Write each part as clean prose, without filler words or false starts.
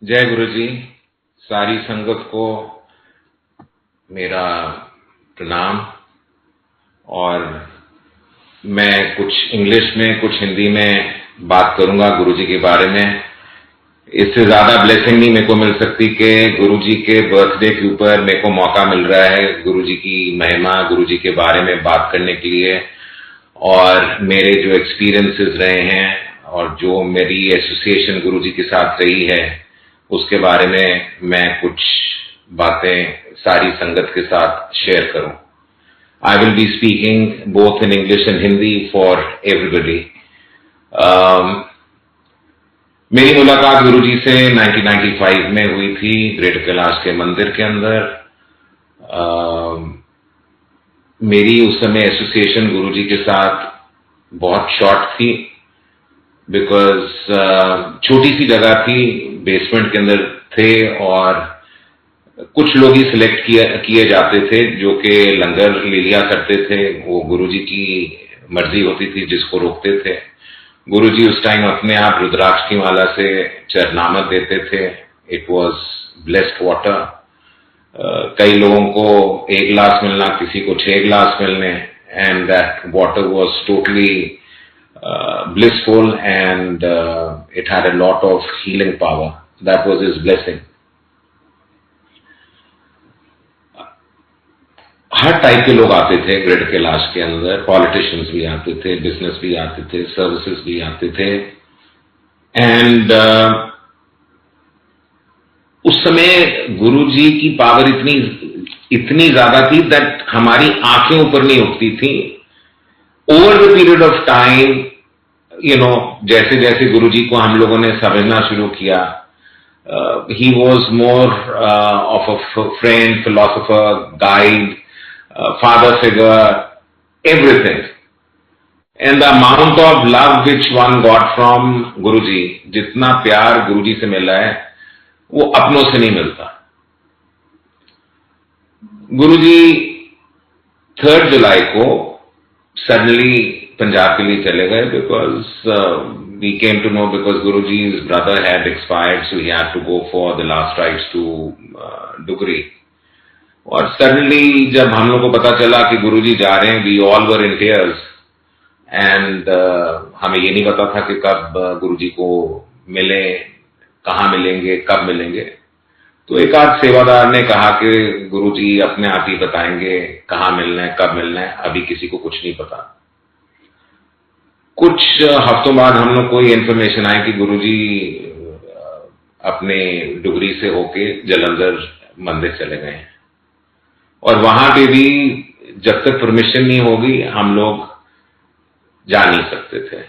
जय गुरु जी। सारी संगत को मेरा प्रणाम। और मैं कुछ इंग्लिश में कुछ हिंदी में बात करूंगा गुरु जी के बारे में। इससे ज्यादा ब्लेसिंग नहीं मेरे को मिल सकती कि गुरु जी के बर्थडे के ऊपर मेरे को मौका मिल रहा है गुरु जी की महिमा, गुरु जी के बारे में बात करने के लिए। और मेरे जो एक्सपीरियंसेस रहे हैं और जो मेरी एसोसिएशन गुरु जी के साथ रही है उसके बारे में मैं कुछ बातें सारी संगत के साथ शेयर करूं। I will be speaking both in English and Hindi for everybody. मेरी मुलाकात गुरुजी से 1995 में हुई थी ग्रेट कैलाश के मंदिर के अंदर। मेरी उस समय एसोसिएशन गुरुजी के साथ बहुत शॉर्ट थी, बिकॉज छोटी सी जगह थी, बेसमेंट के अंदर थे और कुछ लोग ही सिलेक्ट किए जाते थे जो कि लंगर ले लिया करते थे। वो गुरुजी की मर्जी होती थी जिसको रोकते थे। गुरुजी उस टाइम अपने आप रुद्राक्ष की माला से चरनामत देते थे। It was blessed water. कई लोगों को 1 गिलास मिलना, किसी को 6 गिलास मिलने, and that water was totally blissful and it had a lot of healing power. That was his blessing. Her type के लोग आते थे ग्रेट कैलाश के अंदर। पॉलिटिशियंस भी आते थे, बिजनेस भी आते थे, सर्विसेज भी आते थे। एंड उस समय गुरुजी की पावर इतनी ज्यादा थी दैट हमारी आंखें ऊपर नहीं उठती थी। Over the period of time जैसे जैसे गुरुजी को हम लोगों ने समझना शुरू किया, he was more of a friend, philosopher, guide, father figure, everything. And the amount of love which one got from Guruji, जितना प्यार गुरुजी से मिला है वो अपनों से नहीं मिलता। गुरुजी 3 जुलाई को सडनली पंजाब के लिए चले गए, because we came to know because Guruji's brother had expired, so he had to go for the last rites to Dugri. और सडनली जब हम लोग को पता चला कि गुरुजी जा रहे हैं, we all were in tears. and हमें ये नहीं पता था कि कब गुरुजी को मिले, कहाँ मिलेंगे, कब मिलेंगे। तो एक आध सेवादार ने कहा कि गुरुजी अपने आप ही बताएंगे कहाँ मिलना है, कब मिलना है, अभी किसी को कुछ नहीं पता। कुछ हफ्तों बाद हम लोग को ये इन्फॉर्मेशन आई कि गुरुजी अपने डुगरी से होके जलंधर मंदिर चले गए हैं। और वहां पे भी जब तक परमिशन नहीं होगी हम लोग जा नहीं सकते थे।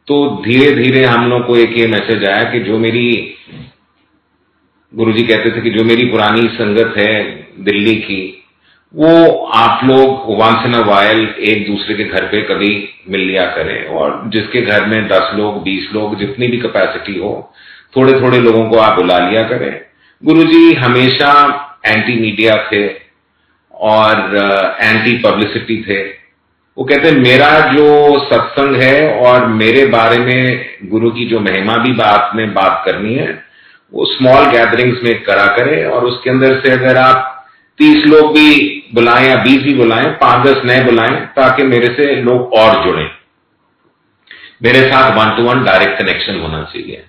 तो धीरे धीरे हम लोग को एक ये मैसेज आया कि जो मेरी, गुरुजी कहते थे कि जो मेरी पुरानी संगत है दिल्ली की, वो आप लोग वंस इन अ वाइल एक दूसरे के घर पे कभी मिल लिया करें, और जिसके घर में 10 लोग 20 लोग जितनी भी कैपेसिटी हो, थोड़े थोड़े लोगों को आप बुला लिया करें। गुरुजी हमेशा एंटी मीडिया थे और एंटी पब्लिसिटी थे। वो कहते मेरा जो सत्संग है और मेरे बारे में गुरु की जो महिमा भी में बात करनी है वो स्मॉल गैदरिंग्स में करा करें, और उसके अंदर से अगर आप 30 लोग भी बुलाएं या 20 भी बुलाएं, 5-10 नए बुलाएं, ताकि मेरे से लोग और जुड़ें। मेरे साथ 1-to-1 डायरेक्ट कनेक्शन होना चाहिए।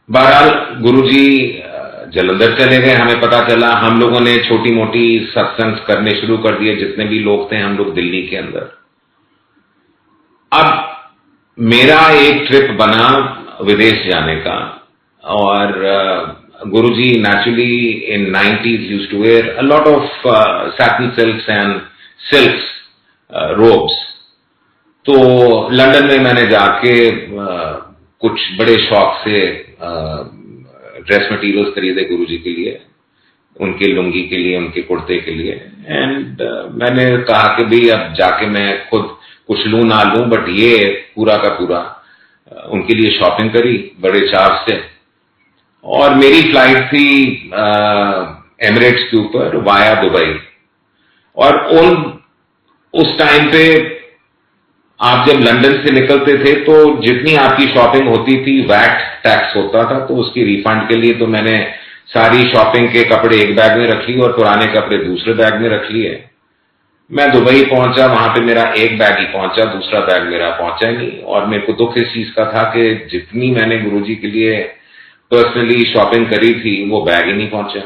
बहरहाल गुरुजी जलंधर चले गए, हमें पता चला। हम लोगों ने छोटी मोटी सत्संग करने शुरू कर दिए, जितने भी लोग थे हम लोग दिल्ली के अंदर। अब मेरा एक ट्रिप बना विदेश जाने का, और गुरुजी naturally in 90s used to wear a lot of satin silks and silks robes. तो लंदन में मैंने जाके कुछ बड़े शौक से ड्रेस मटेरियल्स खरीदे गुरुजी के लिए, उनके लुंगी के लिए, उनके कुर्ते के लिए। एंड मैंने कहा कि भाई अब जाके मैं खुद कुछ लूं ना लूं, बट ये पूरा का पूरा उनके लिए शॉपिंग करी बड़े चाव से। और मेरी फ्लाइट थी एमिरेट्स के ऊपर वाया दुबई। और उस टाइम पे आप जब लंदन से निकलते थे तो जितनी आपकी शॉपिंग होती थी वैट टैक्स होता था, तो उसकी रिफंड के लिए तो मैंने सारी शॉपिंग के कपड़े एक बैग में रख लिए और पुराने कपड़े दूसरे बैग में रख लिए। मैं दुबई पहुंचा, वहां पे मेरा एक बैग ही पहुंचा, दूसरा बैग मेरा पहुंचा ही नहीं। और मेरे को दुख इस चीज का था कि जितनी मैंने गुरुजी के लिए पर्सनली शॉपिंग करी थी वो बैग ही नहीं पहुंचा।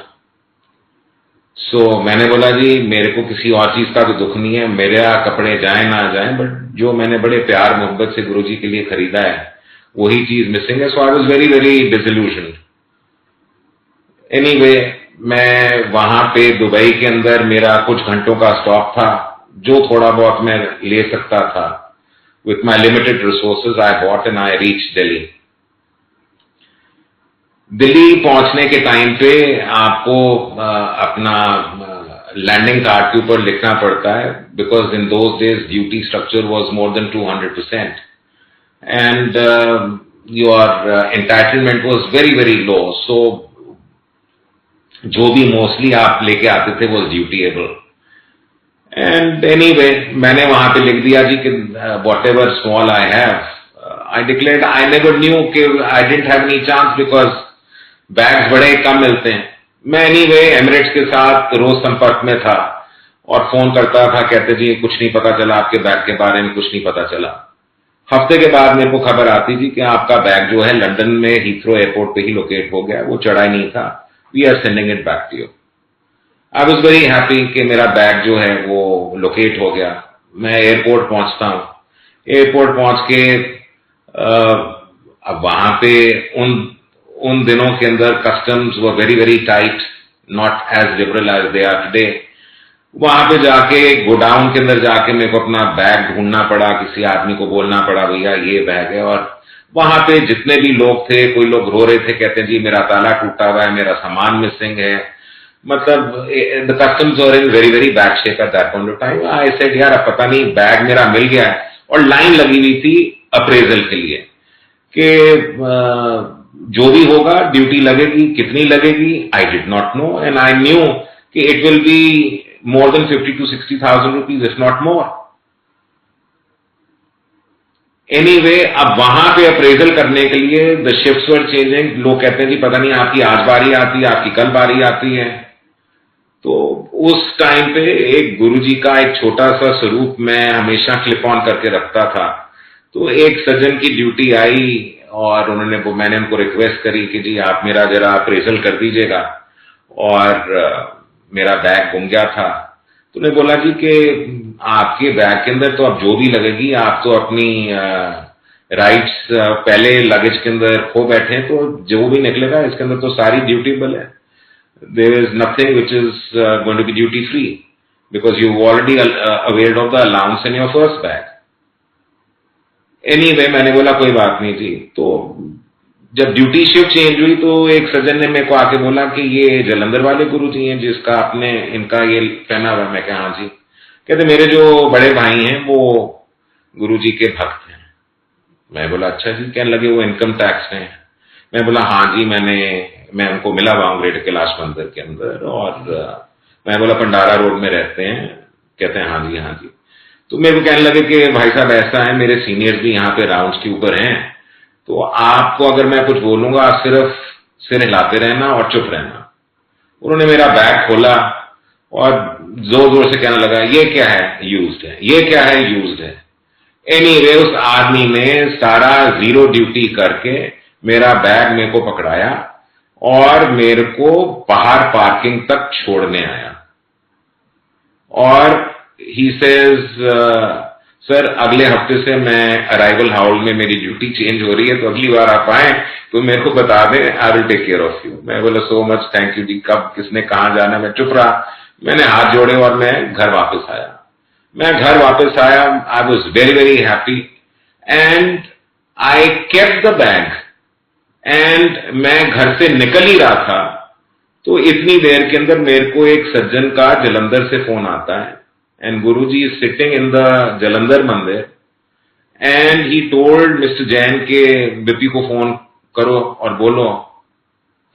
मैंने बोला जी मेरे को किसी और चीज का तो दुख नहीं है, मेरा कपड़े जाए ना जाए, बट जो मैंने बड़े प्यार मोहब्बत से गुरुजी के लिए खरीदा है वही चीज मिसिंग है। So I was very very disillusioned. Anyway, मैं वहां पे दुबई के अंदर मेरा कुछ घंटों का स्टॉप था, जो थोड़ा बहुत मैं ले सकता था। With my limited resources I bought and I reach Delhi. Delhi पहुंचने के टाइम पे आपको अपना लैंडिंग कार्ड के ऊपर लिखना पड़ता है, because in those days duty structure was more than 200% and your entitlement was very very low. So जो भी मोस्टली आप लेके आते थे वो ड्यूटीएबल। एंड एनीवे, मैंने वहां पे लिख दिया जी कि whatever small I have I declared. I never knew कि I didn't have any chance because bags बड़े कम मिलते हैं। मैं एनीवे एमिरेट्स के साथ रोज संपर्क में था और फोन करता था, कहते जी कुछ नहीं पता चला, आपके बैग के बारे में कुछ नहीं पता चला। हफ्ते के बाद मेरे को खबर आती थी कि आपका बैग जो है लंदन में हीथ्रो एयरपोर्ट पे ही लोकेट हो गया, वो चढ़ा ही नहीं था, we are sending it back to you. I was very happy कि मेरा बैग जो है वो लोकेट हो गया। मैं एयरपोर्ट पहुंचता हूं, एयरपोर्ट पहुंच के अब वहां पे उन दिनों के अंदर customs were very very tight, not as liberal as they are today. वहां पे जाके गोडाउन के अंदर जाके मेरे को अपना बैग ढूंढना पड़ा, किसी आदमी को बोलना पड़ा भैया ये बैग है। और वहां पे जितने भी लोग थे, कोई लोग रो रहे थे, कहते जी मेरा ताला टूटा हुआ है, मेरा सामान मिसिंग है। मतलब the customs were in very very bad shape at that point of time. I said यार अब पता नहीं बैग मेरा मिल गया है। और लाइन लगी हुई थी अप्रेजल के लिए कि जो भी होगा ड्यूटी लगेगी, कितनी लगेगी I did not know, and I knew कि it will be more than 50 to 60,000 rupees, if not more. Anyway, अब वहां पे अप्रेजल करने के लिए the shifts were changing. लोग कहते हैं जी पता नहीं आपकी आज बारी आती है, आपकी कल बारी आती है। तो उस टाइम पे एक गुरुजी का एक छोटा सा स्वरूप मैं हमेशा क्लिप ऑन करके रखता था। तो एक सज्जन की ड्यूटी आई और मैंने उनको रिक्वेस्ट करी कि जी आप मेरा जरा अप्रेजल कर दीजिएगा, और मेरा बैग गुम गया था। तो उन्होंने बोला जी कि आपके बैग के अंदर तो अब जो भी लगेगी, आप तो अपनी राइट्स पहले लगेज के अंदर खो बैठे, तो जो भी निकलेगा इसके अंदर तो सारी ड्यूटीबल है। There is nothing which is going to be duty free because you already awared of the allowance in your first bag. Anyway, मैंने बोला कोई बात नहीं जी। तो जब ड्यूटी शिफ्ट चेंज हुई तो एक सज्जन ने मेरे को आके बोला कि ये जलंधर वाले गुरुजी हैं जिसका आपने इनका ये पहना हुआ। मैं कहा हाँ जी। कहते मेरे जो बड़े भाई हैं वो गुरुजी के भक्त हैं। मैं बोला अच्छा जी। कहने लगे वो इनकम टैक्स में। मैं बोला हाँ जी, मैं उनको मिला हुआ हूँ ग्रेटर कैलाश मंदिर के अंदर, और मैं बोला भंडारा रोड में रहते हैं। कहते हैं हाँ जी हाँ जी। तो मेरे को कहने लगे कि भाई साहब ऐसा है, मेरे सीनियर्स भी यहाँ पे राउंड्स के ऊपर हैं, तो आपको अगर मैं कुछ बोलूंगा सिर्फ सिर हिलाते रहना और चुप रहना। उन्होंने मेरा बैग खोला और जोर जोर से कहने लगा ये क्या है, यूज्ड है, ये क्या है, यूज्ड है। एनीवे, उस आदमी ने सारा जीरो ड्यूटी करके मेरा बैग मेरे को पकड़ाया और मेरे को बाहर पार्किंग तक छोड़ने आया। और ही सेज सर अगले हफ्ते से मैं अराइवल हाउल में मेरी ड्यूटी चेंज हो रही है, तो अगली बार आप आए तो मेरे को बता दें, I will take care of you. मैं बोला so much thank you ji. कब किसने कहां जाना, मैं चुप रहा। मैंने हाथ जोड़े और मैं घर वापस आया। आई was very very happy and I kept the bag. And मैं घर से निकल ही रहा था तो इतनी देर के अंदर मेरे को एक सज्जन का जलंधर से फोन आता है, and Guruji is sitting in the Jalandhar Mandir and he told Mr. Jain के विपी को फोन करो और बोलो।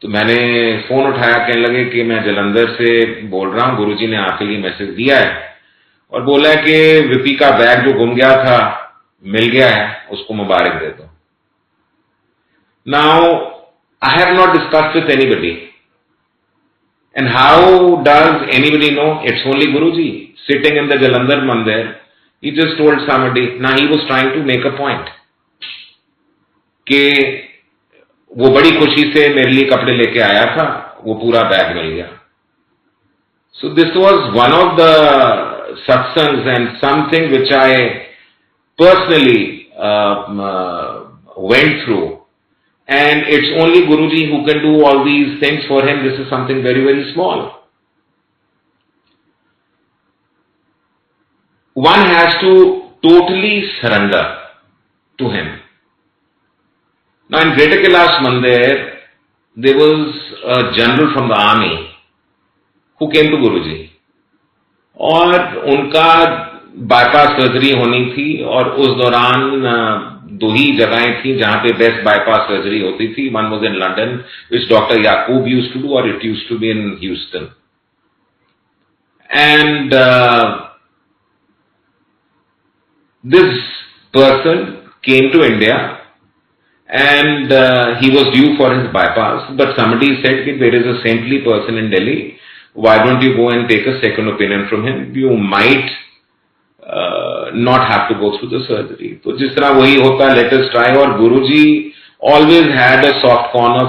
तो मैंने फोन उठाया, कहने लगे कि मैं जलंधर से बोल रहा हूं, गुरुजी ने आपके लिए मैसेज दिया है और बोला है कि विपी का बैग जो गुम गया था मिल गया है, उसको मुबारक दे दो। Now I have not discussed with anybody, and how does anybody know? It's only Guruji sitting in the Jalandhar mandir. He just told somebody, ना he was trying to make a point कि वो बड़ी खुशी से मेरे लिए कपड़े लेके आया था, वो पूरा बैग मिल गया। So this was one of the satsangs and something which I personally went through, and it's only Guruji who can do all these things for him. This is something very, very small. One has to totally surrender to him. Now in Greater Kailash Mandir, there was a general from the army who came to Guruji, और उनका bypass surgery होनी थी, और उस दौरान दो ही जगहें थी जहां पे बेस्ट बाईपास सर्जरी होती थी। One was in London, which doctor Yacoub used to do, और it used to be in Houston. And this person came to India and he was due for his bypass, but somebody said that there is a saintly person in Delhi, why don't you go and take a second opinion from him? You might not have to go through the surgery. तो जिस तरह वही होता, let us try. और Guruji always had a soft corner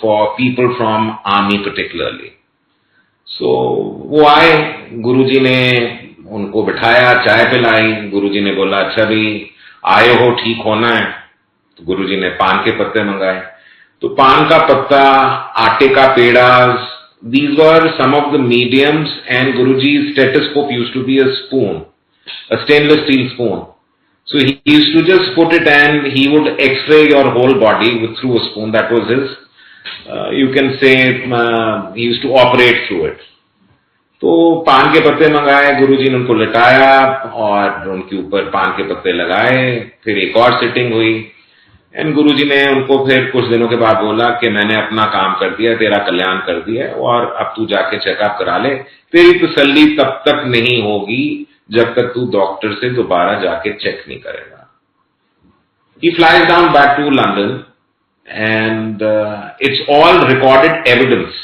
for people from army particularly. So वो आए, गुरुजी ने उनको बिठाया, चाय पिलाई। गुरुजी ने बोला, अच्छा भाई आए हो, ठीक होना है। तो गुरुजी ने पान के पत्ते मंगाए। तो पान का पत्ता, आटे का पेड़ा, these were some of the mediums, and Guruji's stethoscope used to be a spoon, a stainless steel spoon. So he used to just put it and he would x-ray your whole body through a spoon. That was his, you can say, he used to operate through it. तो पान के पत्ते मंगाए, गुरुजी ने उनको लिटाया और उनके ऊपर पान के पत्ते लगाए। फिर एक और सिटिंग हुई, एंड गुरुजी ने उनको फिर कुछ दिनों के बाद बोला कि मैंने अपना काम कर दिया, तेरा कल्याण कर दिया, और अब तू जाके चेकअप करा ले। तेरी तसल्ली तब तक नहीं होगी जब तक तू डॉक्टर से दोबारा जाके चेक नहीं करेगा। He flies down back to London, and it's all recorded evidence,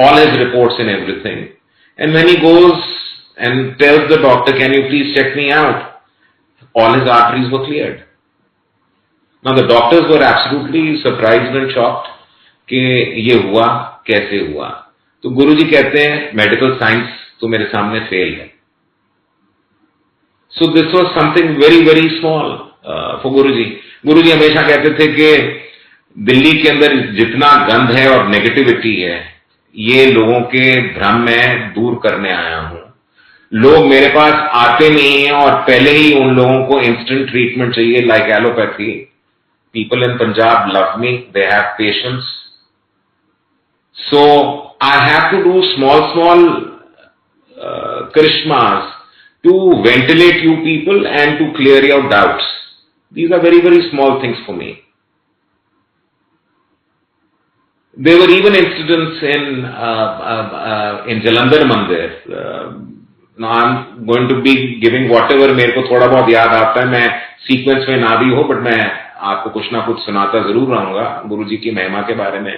all his reports and everything. And when he goes and tells the doctor, can you please check me out? All his arteries were cleared. Now the doctors were absolutely surprised and shocked कि ये हुआ कैसे हुआ। तो गुरुजी कहते हैं, medical science तो मेरे सामने फेल है। So this was something very, very small for गुरुजी। गुरुजी हमेशा कहते थे कि दिल्ली के अंदर जितना गंध है और नेगेटिविटी है, ये लोगों के भ्रम में दूर करने आया हूं। लोग मेरे पास आते नहीं हैं और पहले ही उन लोगों को इंस्टेंट ट्रीटमेंट चाहिए, like allopathy. People in Punjab love me, they have patience. So I have to do small karishmas to ventilate you people and to clear your doubts. These are very, very small things for me. There were even incidents in Jalandhar Mandir. Now I'm going to be giving whatever मेरे को थोड़ा बहुत याद आता है, मैं sequence में ना भी हो, बट मैं आपको कुछ ना कुछ सुनाता जरूर रहूंगा गुरुजी की महिमा के बारे में।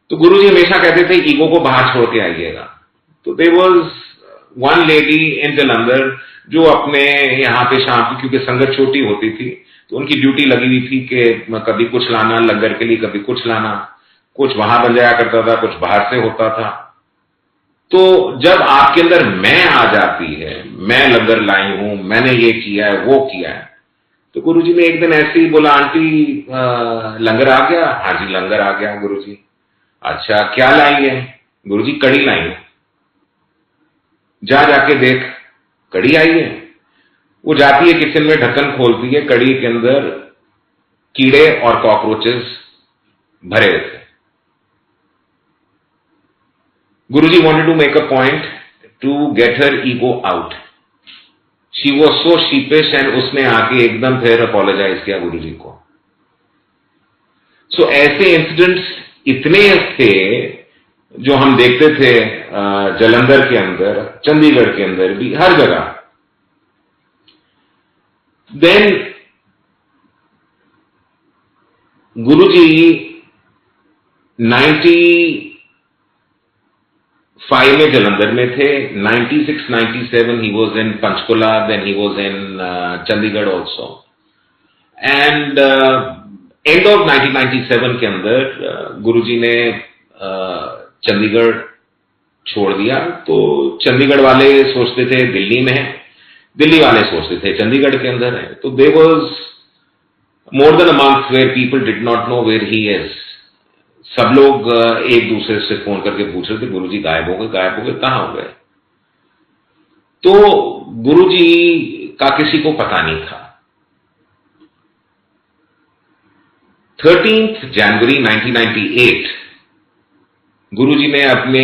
तो गुरुजी हमेशा कहते थे, ईगो को बाहर छोड़ के आइएगा। तो there was one lady in Jalandhar जो अपने यहाँ पे शाम की, क्योंकि संगत छोटी होती थी, तो उनकी ड्यूटी लगी हुई थी कि कभी कुछ लाना लंगर के लिए, कभी कुछ लाना, कुछ वहां बन जाया करता था, कुछ बाहर से होता था। तो जब आपके अंदर मैं आ जाती है, मैं लंगर लाई हूं, मैंने ये किया है, वो किया है, तो गुरुजी ने एक दिन ऐसे ही बोला, आंटी लंगर आ गया? हाँ जी लंगर आ गया गुरुजी। अच्छा क्या लाई है? गुरुजी कड़ी लाई है। जाके देख, कड़ी आई है। वो जाती है किचन में, ढक्कन खोलती है, कड़ी के अंदर कीड़े और कॉकरोचेस भरे हुए थे। गुरुजी wanted to make a point to get her ego out. She was so sheepish, and उसने आके एकदम फिर अपोलोजाइज किया गुरुजी को। So ऐसे इंसिडेंट्स इतने थे जो हम देखते थे जलंधर के अंदर, चंडीगढ़ के अंदर भी, हर जगह। देन गुरुजी 95 में जलंधर में थे, 96-97 he was in Panchkula, then he was in Chandigarh also, and end of 1997 के अंदर गुरुजी ने चंडीगढ़ छोड़ दिया। तो चंडीगढ़ वाले सोचते थे दिल्ली में है, दिल्ली वाले सोचते थे चंडीगढ़ के अंदर है। तो there was more than a month where people did not know where he is. सब लोग एक दूसरे से फोन करके पूछ रहे थे गुरुजी गायब हो गए, कहां हो गए। तो गुरुजी का किसी को पता नहीं था। 13 जनवरी 1998 गुरुजी ने अपने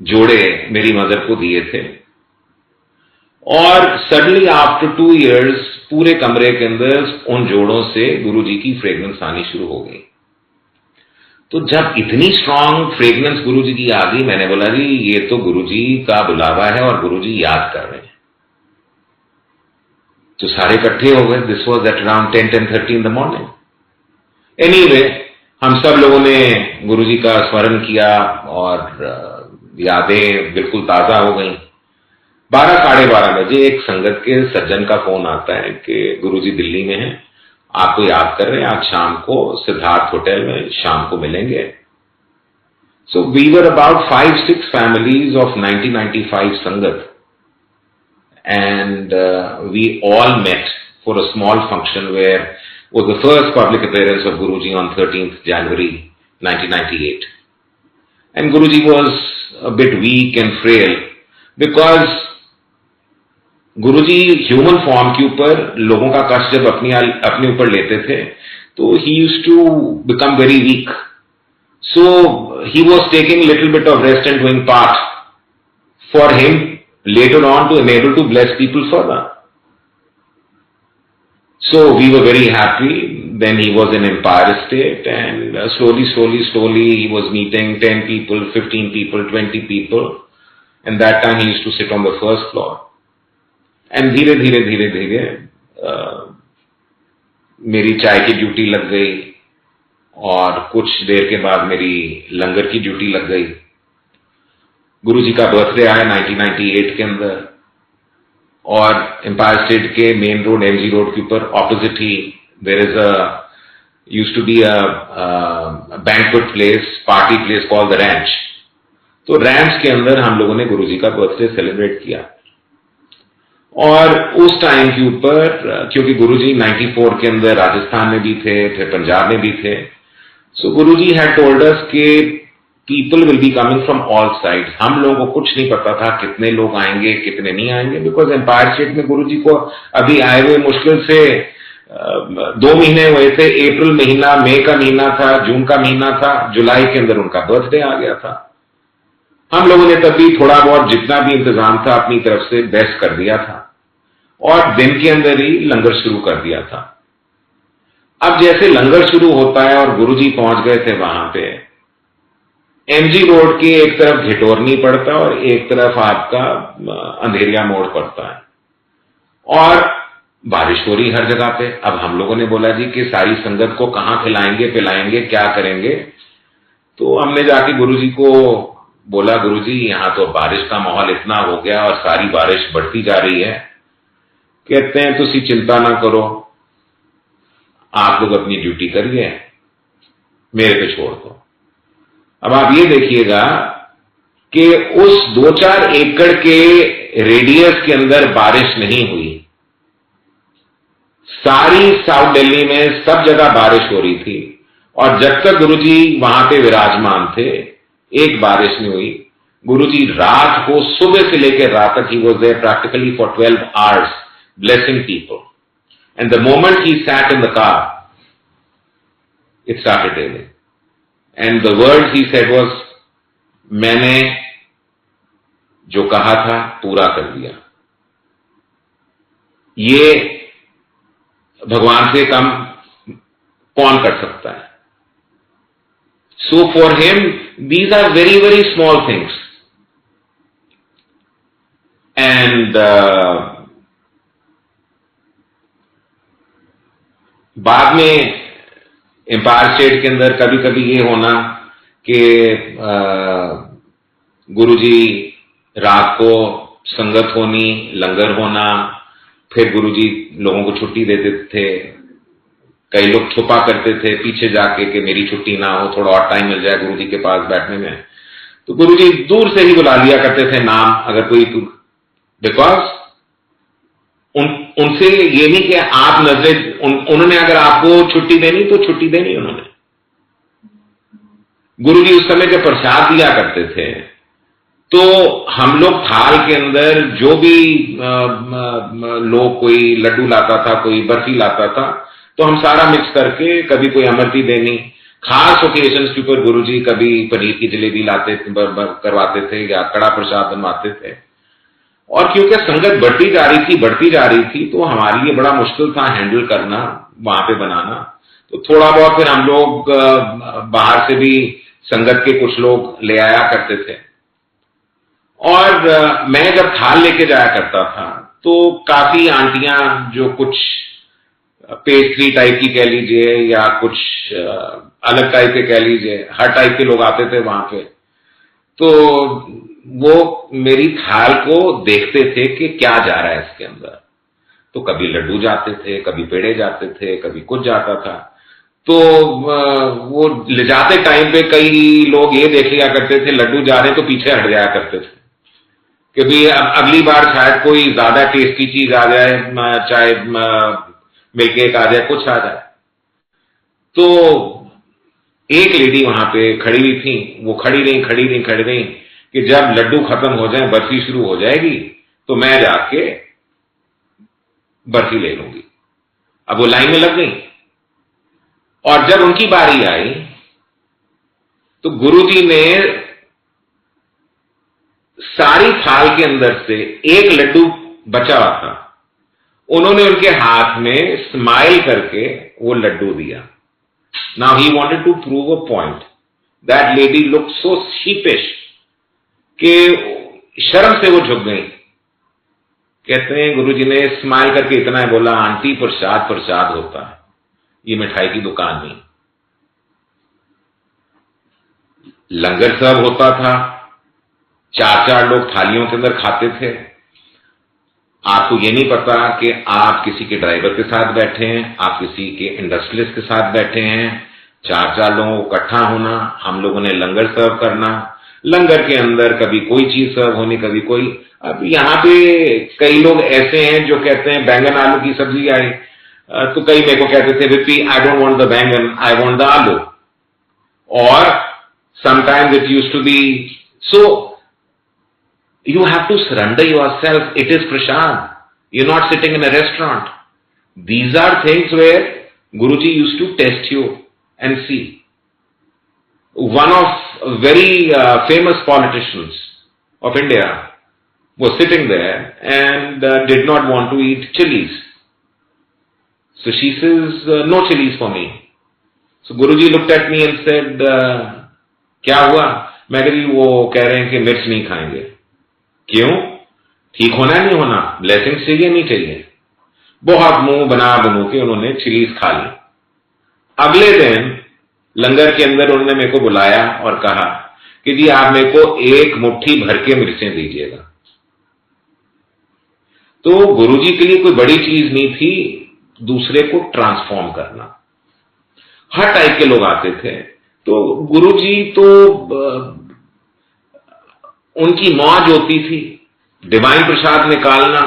जोड़े मेरी मदर को दिए थे, और सडनली आफ्टर 2 इयर्स पूरे कमरे के अंदर उन जोड़ों से गुरुजी की फ्रेग्रेंस आनी शुरू हो गई। तो जब इतनी स्ट्रांग फ्रेग्रेंस गुरुजी की आ गई, मैंने बोला जी ये तो गुरुजी का बुलावा है और गुरुजी याद कर रहे हैं। तो सारे इकट्ठे हो गए। This was at around 10-10:30 in the morning. Anyway हम सब लोगों ने गुरुजी का स्मरण किया और यादें बिल्कुल ताजा हो गई। 12-12:30 बजे एक संगत के सज्जन का फोन आता है कि गुरुजी दिल्ली में हैं, आपको याद कर रहे हैं, आज शाम को सिद्धार्थ होटल में शाम को मिलेंगे। So we were about 5-6 families of 1995 sangat, and we all met for a small function where was the first public appearance of Guruji on 13th January 1998. And Guruji was a bit weak and frail because Guruji human form के ऊपर लोगों का कष्ट जब अपने ऊपर लेते थे तो he used to become very weak. So he was taking a little bit of rest and doing part for him later on to enable to bless people further. So we were very happy. Then he was in Empire State, and slowly he was meeting 10 people, 15 people, 20 people, and that time he used to sit on the first floor. And धीरे धीरे मेरी चाय की duty लग गई, और कुछ देर के बाद मेरी लंगर की ड्यूटी लग गई। गुरुजी का बर्थडे आया 1998 के अंदर, और एम्पायर स्टेट के मेन रोड एमजी रोड के ऊपर ऑपोजिट ही there is used to be a banquet place, party place called the Ranch. तो रैंच के अंदर हम लोगों ने गुरुजी का बर्थडे सेलिब्रेट किया। और उस टाइम के ऊपर क्योंकि गुरुजी 94 के अंदर राजस्थान में भी थे, फिर पंजाब में भी थे, सो गुरुजी हैड टोल्ड अस कि people will be coming from all sides. हम लोगों को कुछ नहीं पता था कितने लोग आएंगे कितने नहीं आएंगे, बिकॉज एम्पायर स्टेट में गुरुजी को अभी आए हुए मुश्किल से 2 महीने हुए थे। अप्रैल महीना, मई का महीना था, जून का महीना था, जुलाई के अंदर उनका बर्थडे आ गया था। हम लोगों ने तब भी थोड़ा बहुत जितना भी इंतजाम था अपनी तरफ से बेस्ट कर दिया था, और दिन के अंदर ही लंगर शुरू कर दिया था। अब जैसे लंगर शुरू होता है और गुरुजी पहुंच गए थे वहां पे, एमजी रोड के एक तरफ घिटोरनी पड़ता है और एक तरफ आपका अंधेरिया मोड़ पड़ता है, और बारिश हो रही हर जगह पे। अब हम लोगों ने बोला जी कि सारी संगत को कहां खिलाएंगे पिलाएंगे, क्या करेंगे। तो हमने जाके गुरुजी को बोला, गुरुजी यहां तो बारिश का माहौल इतना हो गया और सारी बारिश बढ़ती जा रही है। कहते हैं तुसी चिंता ना करो, आप लोग अपनी ड्यूटी करिए, मेरे पे छोड़ दो। अब आप ये देखिएगा कि उस 2-4 एकड़ के रेडियस के अंदर बारिश नहीं हुई। सारी साउथ दिल्ली में सब जगह बारिश हो रही थी, और जब तक गुरुजी वहां पे विराजमान थे एक बारिश नहीं हुई। गुरुजी रात को सुबह से लेकर रात तक he was there practically for 12 hours blessing people, and the moment he sat in the car it started raining, and the words he said was, मैंने जो कहा था पूरा कर दिया। ये भगवान से कम कौन कर सकता है। So for him these are very very small things, and बाद में एम्पायर स्टेट के अंदर कभी कभी ये होना कि गुरुजी रात को संगत होनी, लंगर होना, फिर गुरुजी लोगों को छुट्टी देते थे। कई लोग छुपा करते थे पीछे जाके कि मेरी छुट्टी ना हो, थोड़ा और टाइम मिल जाए गुरुजी के पास बैठने में। तो गुरुजी दूर से ही बुला लिया करते थे नाम, अगर कोई, बिकॉज उनसे ये नहीं कि आप नजरे, उन्होंने अगर आपको छुट्टी देनी तो छुट्टी देनी उन्होंने। गुरुजी उस समय जब प्रसाद दिया करते थे तो हम लोग थाल के अंदर जो भी लोग, कोई लड्डू लाता था, कोई बर्फी लाता था, तो हम सारा मिक्स करके, कभी कोई अमरती देनी, खास ओकेजन्स के ऊपर गुरुजी कभी पनीर की जलेबी लाते करवाते थे या कड़ा प्रसाद बनवाते थे। और क्योंकि संगत बढ़ती जा रही थी तो हमारे लिए बड़ा मुश्किल था हैंडल करना, वहां पे बनाना। तो थोड़ा बहुत फिर हम लोग बाहर से भी संगत के कुछ लोग ले आया करते थे। और मैं जब थाल लेके जाया करता था तो काफी आंटियां जो कुछ पेस्ट्री टाइप की कह लीजिए या कुछ अलग टाइप के कह लीजिए, हर टाइप के लोग आते थे वहां पे। तो वो मेरी थाल को देखते थे कि क्या जा रहा है इसके अंदर। तो कभी लड्डू जाते थे, कभी पेड़े जाते थे, कभी कुछ जाता था। तो वो ले जाते टाइम पे कई लोग ये देख लिया करते थे लड्डू जा रहे तो पीछे हट जाया करते थे, क्योंकि अगली बार शायद कोई ज्यादा टेस्टी चीज आ जाए, चाहे मिल्क केक आ जाए, कुछ आ जाए। तो एक लेडी वहां पे खड़ी हुई थी, वो खड़ी रही कि जब लड्डू खत्म हो जाए, बर्फी शुरू हो जाएगी तो मैं जाके बर्फी ले लूंगी। अब वो लाइन में लग गई और जब उनकी बारी आई तो गुरुजी ने सारी थाल के अंदर से एक लड्डू बचा हुआ था, उन्होंने उनके हाथ में स्माइल करके वो लड्डू दिया। Now he wanted to prove a point. That lady look so sheepish कि शर्म से वो झुक गई। कहते हैं गुरुजी ने स्माइल करके इतना ही बोला, आंटी प्रसाद प्रसाद होता है, ये मिठाई की दुकान नहीं। लंगर सर्व होता था, 4-4 लोग थालियों के अंदर खाते थे। आपको ये नहीं पता कि आप किसी के ड्राइवर के साथ बैठे हैं, आप किसी के इंडस्ट्रियलिस्ट के साथ बैठे हैं। 4-4 लोगों को इकट्ठा होना, हम लोगों ने लंगर सर्व करना, लंगर के अंदर कभी कोई चीज सर्व होनी, कभी कोई। अब यहाँ पे कई लोग ऐसे हैं जो कहते हैं बैंगन आलू की सब्जी आई, तो कई मेरे को कहते थे Vipi I don't want the baingan, I want the aloo. और sometimes it used to be so you have to surrender yourself. It is prasad. You're not sitting in a restaurant. These are things where Guruji used to test you and see. One of very famous politicians of India was sitting there and did not want to eat chilies. So she says, no chilies for me. So Guruji looked at me and said, क्या हुआ? मैं कह रही वो कह रहे हैं कि मिर्च नहीं खाएंगे। क्यों? ठीक होना नहीं होना, ब्लेसिंग चाहिए नहीं चाहिए। बहुत मुंह बनू के उन्होंने चिलीज खा ली। अगले दिन लंगर के अंदर उन्होंने मेरे को बुलाया और कहा कि जी आप मेरे को एक मुट्ठी भर के मिर्चें दीजिएगा। तो गुरुजी के लिए कोई बड़ी चीज नहीं थी दूसरे को ट्रांसफॉर्म करना। हर टाइप के लोग आते थे, तो गुरुजी तो उनकी मौज होती थी डिवाइन प्रसाद निकालना।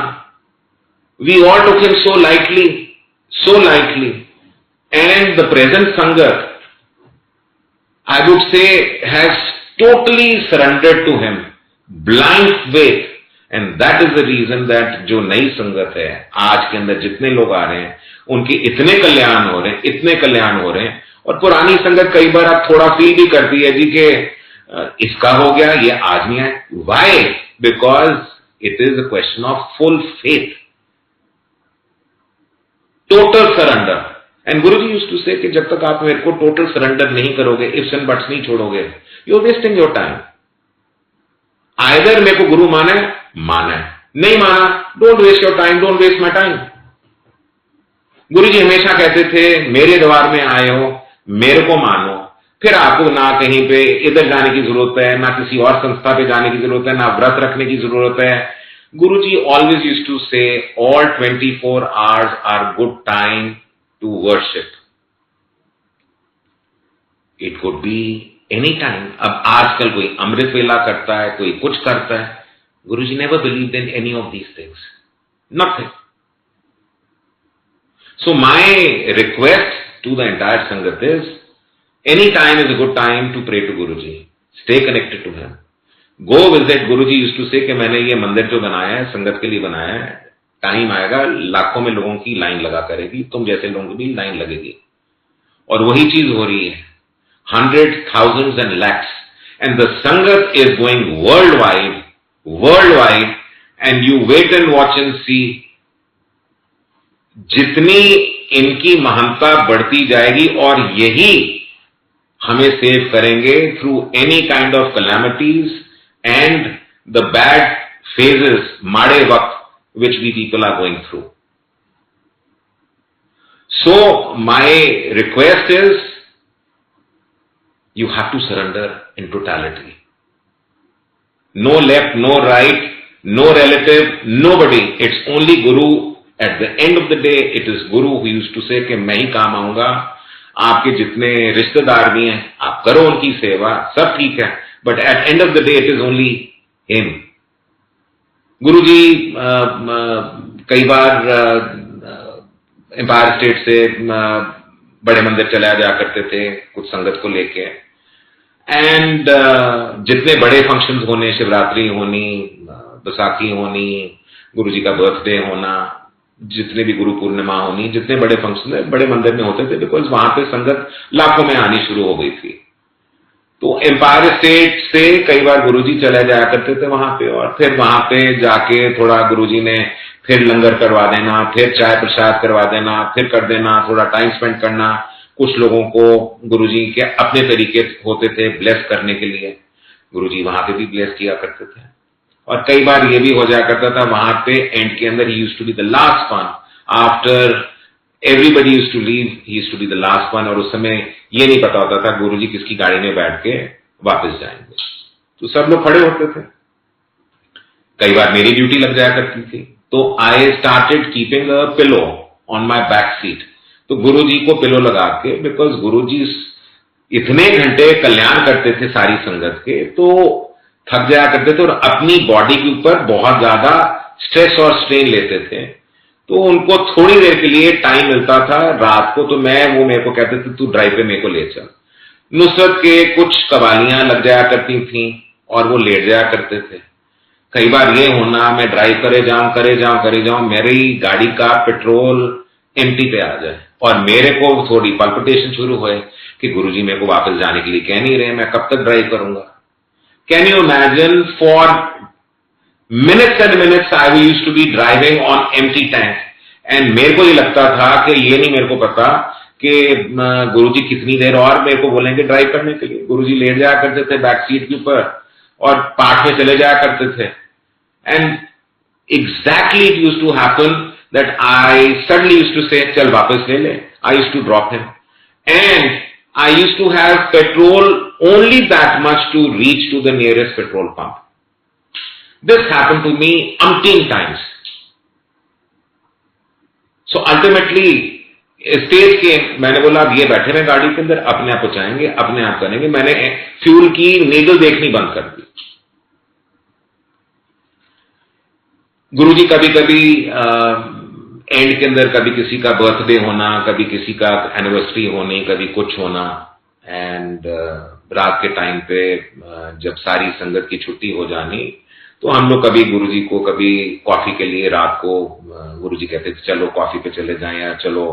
We all took him so lightly and the present sangat I would say has totally surrendered to him, blind faith. And that is the reason that जो नई संगत है आज के अंदर जितने लोग आ रहे हैं उनके इतने कल्याण हो रहे हैं। और पुरानी संगत कई बार आप थोड़ा फील भी करती है जी के इसका हो गया, ये आज नहीं है। Why? Because it is a question of full faith, total surrender. And Guruji used to say कि जब तक आप मेरे को टोटल सरेंडर नहीं करोगे, इफ्स एंड बट्स नहीं छोड़ोगे, you are wasting your time. Either मेरे को गुरु माना है, नहीं माना, don't waste your time, don't waste my time. Guruji हमेशा कहते थे मेरे द्वार में आए हो, मेरे को मानो, फिर आपको ना कहीं पे इधर जाने की जरूरत है, ना किसी और संस्था पे जाने की जरूरत है, ना व्रत रखने की जरूरत है। Guruji always used to say all 24 hours are good time to worship. It could be any time. अब आजकल कोई अमृत वेला करता है, कोई कुछ करता है। Guruji never believed in any of these things, nothing. So my request to the entire Sangat is, any time is a good time to pray to Guruji. Stay connected to him. Go visit. Guruji used to say कि मैंने ये मंदिर जो बनाया है संगत के लिए बनाया है, टाइम आएगा लाखों में लोगों की लाइन लगा करेगी, तुम जैसे लोगों की भी लाइन लगेगी। और वही चीज हो रही है, hundreds, thousands and lakhs, and the Sangat is going worldwide, and you wait and watch and see. जितनी इनकी महानता बढ़ती जाएगी और यही हमें सेव करेंगे through any kind of calamities and the bad phases, माड़े वक्त which we people are going through. So my request is, you have to surrender in totality. No left, no right, no relative, nobody. It's only Guru. At the end of the day, it is Guru who used to say कि मैं ही काम आऊंगा। आपके जितने रिश्तेदार भी हैं, आप करो उनकी सेवा, सब ठीक है, but at end of the day it is only him. गुरु जी कई बार एम्पायर स्टेट से बड़े मंदिर चला जाया करते थे कुछ संगत को लेके, एंड जितने बड़े फंक्शंस होने, शिवरात्रि होनी, बैसाखी होनी, गुरु जी का बर्थडे होना, जितने भी गुरु पूर्णिमा होनी, जितने बड़े फंक्शन बड़े मंदिर में होते थे, बिकॉज वहां पे संगत लाखों में आनी शुरू हो गई थी। तो एम्पायर स्टेट से कई बार गुरुजी चले जाया करते थे वहां पे, और फिर वहां पे जाके थोड़ा गुरुजी ने फिर लंगर करवा देना, फिर चाय प्रसाद करवा देना, फिर कर देना, थोड़ा टाइम स्पेंड करना। कुछ लोगों को गुरुजी के अपने तरीके होते थे ब्लेस करने के लिए, गुरुजी वहां पे भी ब्लेस किया करते थे। और कई बार ये भी हो जाया करता था वहां पे एंड के अंदर he used to be the last one, after everybody used to leave, he used to be the last one. और उस समय ये नहीं पता होता था गुरुजी किसकी गाड़ी में बैठ के वापस जाएंगे, तो सब लोग खड़े होते थे। कई बार मेरी ड्यूटी लग जाया करती थी, तो I started keeping a pillow on my back seat. तो गुरुजी को पिलो लगा के, बिकॉज गुरुजी इतने घंटे कल्याण करते थे सारी संगत के, तो थक जाया करते थे और अपनी बॉडी के ऊपर बहुत ज्यादा स्ट्रेस और स्ट्रेन लेते थे। तो उनको थोड़ी देर के लिए टाइम मिलता था रात को, तो वो मेरे को कहते थे तू ड्राइव पे मेरे को ले चल। नुसरत के कुछ कवालियां लग जाया करती थी और वो लेट जाया करते थे। कई बार ये होना मैं ड्राइव करे जाऊं, मेरी गाड़ी का पेट्रोल एम्प्टी पे आ जाए और मेरे को थोड़ी पल्पिटेशन शुरू हुए कि गुरुजी मेरे को वापस जाने के लिए कह नहीं रहे, मैं कब तक ड्राइव करूंगा। Can you imagine, for minutes and minutes I used to be driving on empty tank, and मेरे को ये लगता था कि ये नहीं मेरे को पता कि गुरुजी कितनी देर और मेरे को बोलेंगे ड्राइव करने के लिए। गुरुजी लेट जाया करते थे बैक सीट के ऊपर और पाठ में चले जाया करते थे, and exactly it used to happen that I suddenly used to say चल वापस ले ले। I used to drop him and I used to have petrol only that much to reach to the nearest petrol pump. This happened to me umpteen times. So ultimately, stage के मैंने बोला अब ये बैठे रहे गाड़ी के अंदर, अपने आप पहुंचाएंगे, अपने आप करेंगे। मैंने फ्यूल की नीडल देखनी बंद कर दी। गुरुजी कभी कभी एंड के अंदर कभी किसी का बर्थडे होना, कभी किसी का एनिवर्सरी होनी, कभी कुछ होना, एंड रात के टाइम पे जब सारी संगत की छुट्टी हो जानी, तो हम लोग कभी गुरुजी को कभी कॉफी के लिए रात को गुरुजी कहते थे चलो कॉफी पे चले जाएं, या चलो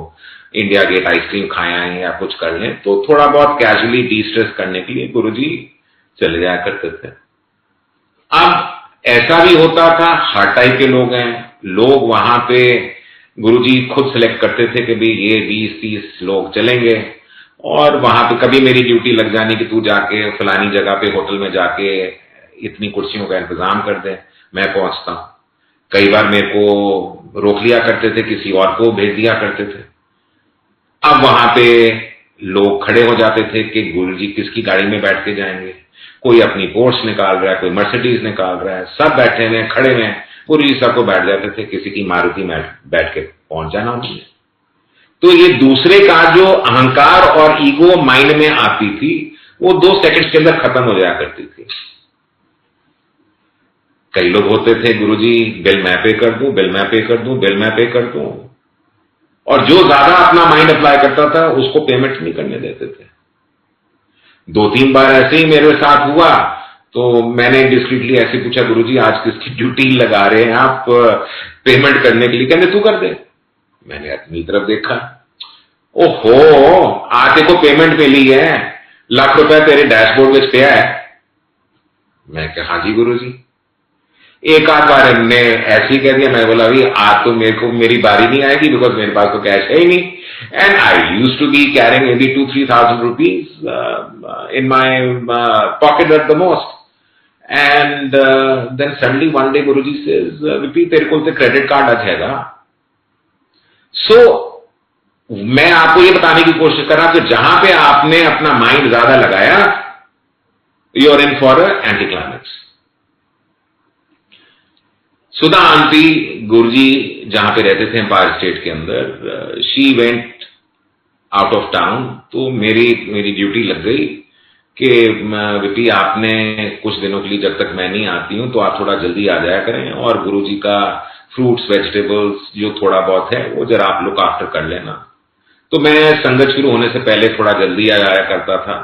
इंडिया गेट आइसक्रीम खाए आए या कुछ कर लें। तो थोड़ा बहुत कैजुअली डिस्ट्रेस करने के लिए गुरुजी चले जाया करते थे। अब ऐसा भी होता था, हर टाइप के लोग हैं, लोग वहां पे गुरुजी खुद सेलेक्ट करते थे कि भाई ये 20-30 लोग चलेंगे, और वहां पे कभी मेरी ड्यूटी लग जानी कि तू जाके फलानी जगह पे होटल में जाके इतनी कुर्सियों का इंतजाम कर दे, मैं पहुंचता हूं। कई बार मेरे को रोक लिया करते थे, किसी और को भेज दिया करते थे। अब वहां पे लोग खड़े हो जाते थे कि गुरुजी किसकी गाड़ी में बैठ के जाएंगे, कोई अपनी पोर्स निकाल रहा है, कोई मर्सिडीज निकाल रहा है, सब बैठे हुए खड़े हुए। गुरुजी सबको बैठ जाते थे, किसी की मारुति में बैठ के पहुंच जाना उन्होंने। तो ये दूसरे का जो अहंकार और ईगो माइंड में आती थी, वो 2 सेकंड के अंदर खत्म हो जाया करती थी। कई लोग होते थे, गुरुजी बिल मैं पे कर दूं, बिल मैं पे कर दूं, बिल मैं पे कर दूं, और जो ज्यादा अपना माइंड अप्लाई करता था उसको पेमेंट नहीं करने देते थे। 2-3 बार ऐसे ही मेरे साथ हुआ, तो मैंने डिस्क्रीटली ऐसे पूछा, गुरुजी आज किसकी ड्यूटी लगा रहे हैं आप पेमेंट करने के लिए? कहते तू कर दे। मैंने अपनी तरफ देखा, ओहो आज देखो पेमेंट मिली है, लाख रुपए तेरे डैशबोर्ड में पे है। मैं कहा हाँ जी गुरुजी। एक आध बार हमने ऐसे ही कह दिया, मैं बोला भाई आज तो मेरे को मेरी बारी नहीं आएगी, बिकॉज मेरे पास तो कैश है ही नहीं, and I used to be carrying maybe 2-3,000 rupees in my pocket at the most. And then suddenly one day Guruji says, "Vipi, तेरे को तो क्रेडिट कार्ड रखेगा?" So मैं आपको ये बताने की कोशिश कर रहा हूं कि जहां पे आपने अपना माइंड ज्यादा लगाया, you are in for anticlimax. Sudha auntie Guruji जहां पे रहते थे एम्पायर स्टेट के अंदर, she went out of town. तो मेरी ड्यूटी लग गई कि विपी आपने कुछ दिनों के लिए, जब तक मैं नहीं आती हूं, तो आप थोड़ा जल्दी आ जाया करें, और गुरुजी का फ्रूट्स वेजिटेबल्स जो थोड़ा बहुत है वो जरा आप लुक आफ्टर कर लेना। तो मैं संगत शुरू होने से पहले थोड़ा जल्दी आ जाया करता था,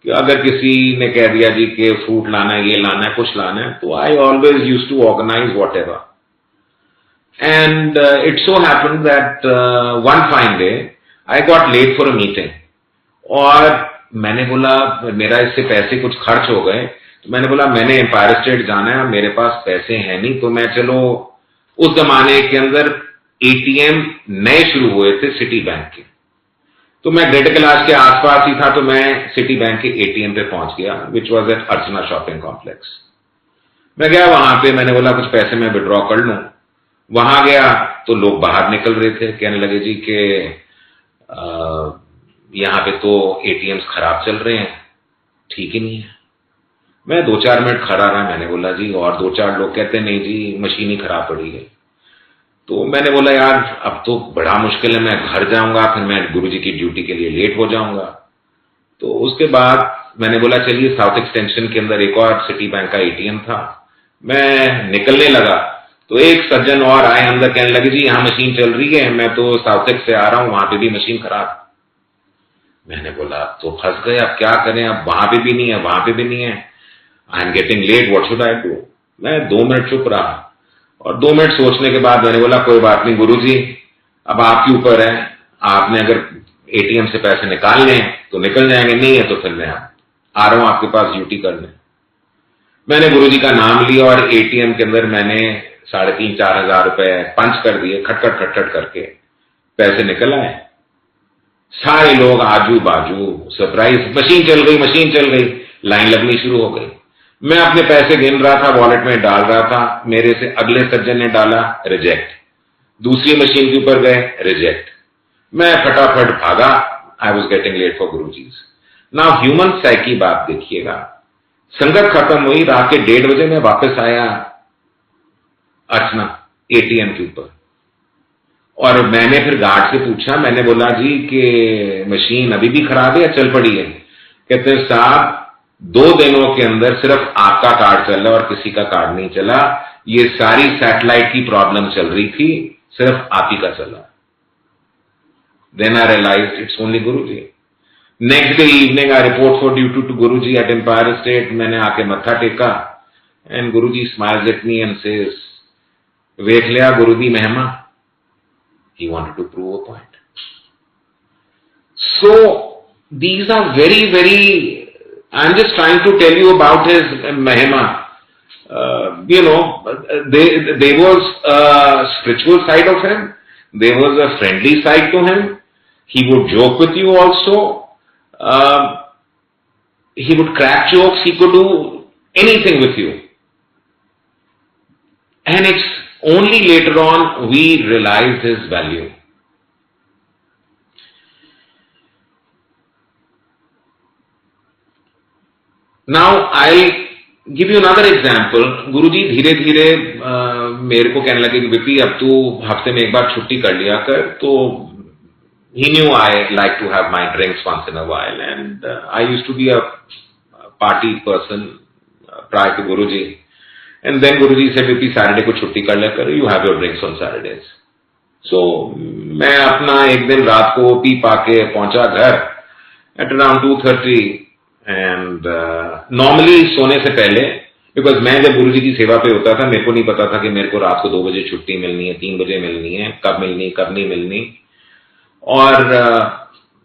कि अगर किसी ने कह दिया जी कि फ्रूट लाना है, ये लाना है, कुछ लाना है, तो I always use to organize whatever. And it so happened that one fine day I got late for a meeting, और मैंने बोला मेरा इससे पैसे कुछ खर्च हो गए, तो मैंने बोला मैंने एम्पायर स्टेट जाना है, मेरे पास पैसे हैं नहीं, तो मैं चलो, उस जमाने के अंदर एटीएम नए शुरू हुए थे सिटी बैंक के, तो मैं ग्रेटर कैलाश के आसपास ही था, तो मैं सिटी बैंक के एटीएम पे पहुंच गया, which was at Archana shopping complex. मैं गया वहां पे, मैंने बोला कुछ पैसे मैं विड्रॉ कर लूं। वहां गया तो लोग बाहर निकल रहे थे, कहने लगे जी कि यहां पे तो एटीएम्स खराब चल रहे हैं, ठीक ही नहीं है। मैं 2-4 मिनट खड़ा रहा, मैंने बोला जी, और 2-4 लोग कहते नहीं जी मशीन ही खराब पड़ी है। तो मैंने बोला यार अब तो बड़ा मुश्किल है, मैं घर जाऊंगा, फिर मैं गुरुजी की ड्यूटी के लिए लेट हो जाऊंगा। तो उसके बाद मैंने बोला चलिए, साउथ एक्सटेंशन के अंदर एक और सिटी बैंक का एटीएम था, मैं निकलने लगा, तो एक सज्जन और आए अंदर, कहने लगे जी यहां मशीन चल रही है, मैं तो साउथ एक्स से आ रहा हूं, वहां पे भी मशीन खराब। मैंने बोला तो फंस गए, अब क्या करें, अब वहां पे भी नहीं है, वहां पे भी नहीं है, I am getting late, what should I do. मैं 2 मिनट चुप रहा, और 2 मिनट सोचने के बाद मैंने बोला कोई बात नहीं गुरुजी, अब आपके ऊपर है, आपने अगर एटीएम से पैसे निकालने हैं तो निकल जाएंगे, नहीं है तो फिर मैं आ रहा हूं आपके पास ड्यूटी करने। मैंने गुरुजी का नाम लिया, और एटीएम के अंदर मैंने 3,500-4 हजार रुपए पंच कर दिए, खटखट खटखट करके पैसे निकल आए। सारे लोग आजू बाजू सरप्राइज, मशीन चल गई, मशीन चल गई, लाइन लगनी शुरू हो गई। मैं अपने पैसे गिन रहा था, वॉलेट में डाल रहा था, मेरे से अगले सज्जन ने डाला रिजेक्ट, दूसरी मशीन के ऊपर गए रिजेक्ट, मैं फटाफट भागा, I was getting late for Guruji. Now human psyche बात देखिएगा, संगत खत्म हुई, रात के 1:30 बजे मैं वापस आया अर्चना एटीएम के ऊपर, और मैंने फिर गार्ड से पूछा, मैंने बोला जी कि मशीन अभी भी खराब है या चल पड़ी है? कहते साहब 2 दिनों के अंदर सिर्फ आपका कार्ड चला और किसी का कार्ड नहीं चला, ये सारी सैटेलाइट की प्रॉब्लम चल रही थी, सिर्फ आप ही का चला। Then I realised it's only Guruji. Next day evening I report for duty to Guruji at Empire State. मैंने आके मत्था टेका, and Guruji smiles at me and says, वेख लिया गुरुजी महिमा, he wanted to prove a point. So these are very, very, I'm just trying to tell you about his mahima. You know, there was a spiritual side of him, there was a friendly side to him, he would joke with you also, he would crack jokes, he could do anything with you, and it's only later on we realized his value. Now I give you another example. Guruji धीरे धीरे मेरे को कहने लगे कि VP अब तू हफ्ते में एक बार छुट्टी कर लिया कर. तो he knew I like to have my drinks once in a while, and I used to be a party person prior to Guruji. And then Guruji said, "Vipi, Saturday को छुट्टी कर लिया कर. You have your drinks on Saturdays." So मैं अपना एक दिन रात को पी पा के पहुंचा घर at around 2:30. एंड नॉर्मली सोने से पहले, बिकॉज मैं जब गुरुजी की सेवा पे होता था मेरे को नहीं पता था कि मेरे को रात को 2 बजे छुट्टी मिलनी है, 3 बजे मिलनी है, कब मिलनी कब नहीं मिलनी. और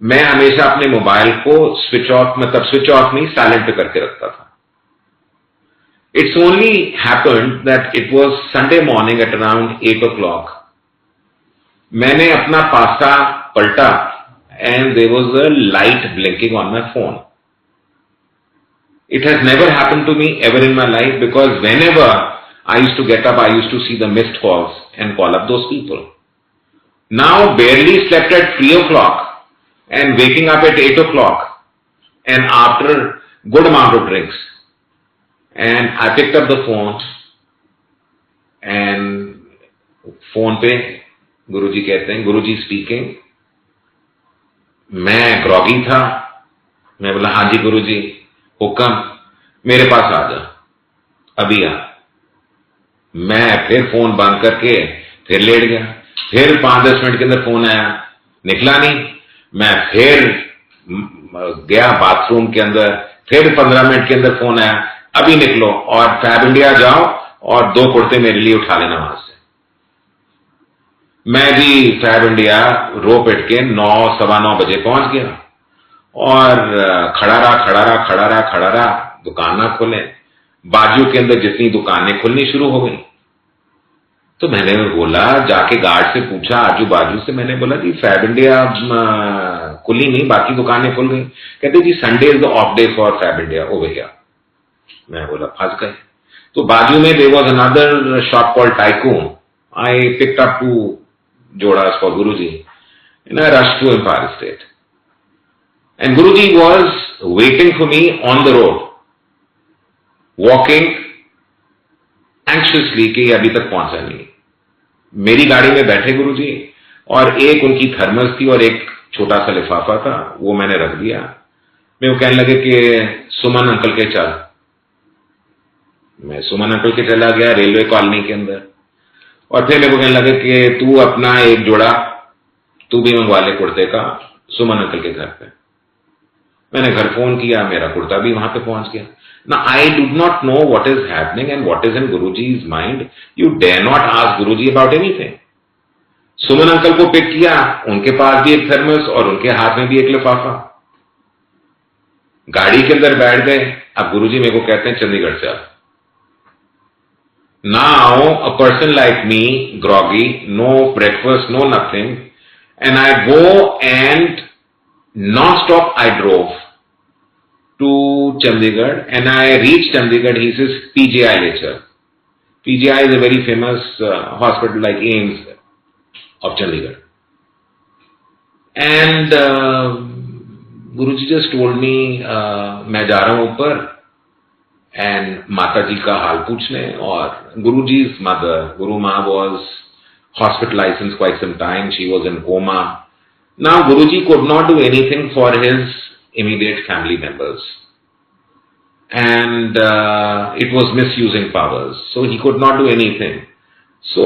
मैं हमेशा अपने मोबाइल को स्विच ऑफ, मतलब स्विच ऑफ नहीं, साइलेंट पे करके रखता था. It's only happened that it was Sunday morning at around 8 o'clock. मैंने अपना पासा पलटा and there was a light blinking on my phone. It has never happened to me ever in my life, because whenever I used to get up, I used to see the missed calls and call up those people. Now barely slept at 3 o'clock and waking up at 8 o'clock, and after good amount of drinks, and I picked up the phone, and phone पे गुरुजी कहते हैं, गुरुजी speaking. मैं groggy था. मैं बोला, हाँ जी गुरुजी, हुक्म, मेरे पास आ जा, अभी आ. मैं फिर फोन बंद करके फिर लेट गया. फिर 5-10 मिनट के अंदर फोन आया, निकला नहीं. मैं फिर गया बाथरूम के अंदर, फिर 15 मिनट के अंदर फोन आया, अभी निकलो और फैब इंडिया जाओ और 2 कुर्ते मेरे लिए उठा लेना वहां से. मैं जी फैब इंडिया रो पिट के 9-9:15 बजे पहुंच गया और खड़ा रहा, दुकान ना खोले. बाजू के अंदर जितनी दुकानें खुलनी शुरू हो गई, तो मैंने बोला, जाके गार्ड से पूछा आजू बाजू से, मैंने बोला जी फैब इंडिया खुली नहीं, बाकी दुकानें खुल गई. कहते जी Sunday is the off day for Fab India over here. मैं बोला फंस गए. तो बाजू में there was another shop called Tycoon. I picked up 2 jodas for Guruji and I rushed to Empire State. And Guruji was waiting for me on the road, walking anxiously कि अभी तक पहुंचा नहीं. मेरी गाड़ी में बैठे गुरुजी, और एक उनकी थर्मस थी और एक छोटा सा लिफाफा था, वो मैंने रख दिया. मैं वो कहने लगे कि सुमन अंकल के चल. मैं सुमन अंकल के चला गया रेलवे कॉलोनी के अंदर, और फिर मेरे को कहने लगे कि तू अपना एक जोड़ा तू भी मंगवा ले कुर्ते का सुमन अंकल के घर पे. मैंने घर फोन किया, मेरा कुर्ता भी वहां पे पहुंच गया. ना I do not know what is happening and what is in Guruji's mind. You dare not ask Guruji about anything. Suman uncle को पिक किया, उनके पास भी एक थर्मस और उनके हाथ में भी एक लिफाफा. गाड़ी के अंदर बैठ गए. अब गुरुजी मेरे को कहते हैं चंडीगढ़ से आ. Now a person like me, groggy, no breakfast, no nothing, and I go and non-stop I drove to Chandigarh, and I reached Chandigarh. He says PGI lecture. PGI is a very famous hospital like AIIMS of Chandigarh. And Guruji just told me मैं जा रहा हूं ऊपर and माता जी का हाल पूछने. और Guruji's mother, Guru Ma, was hospitalized since quite some time. She was in coma. Now Guruji could not do anything for his immediate family members, and it was misusing powers, so he could not do anything. So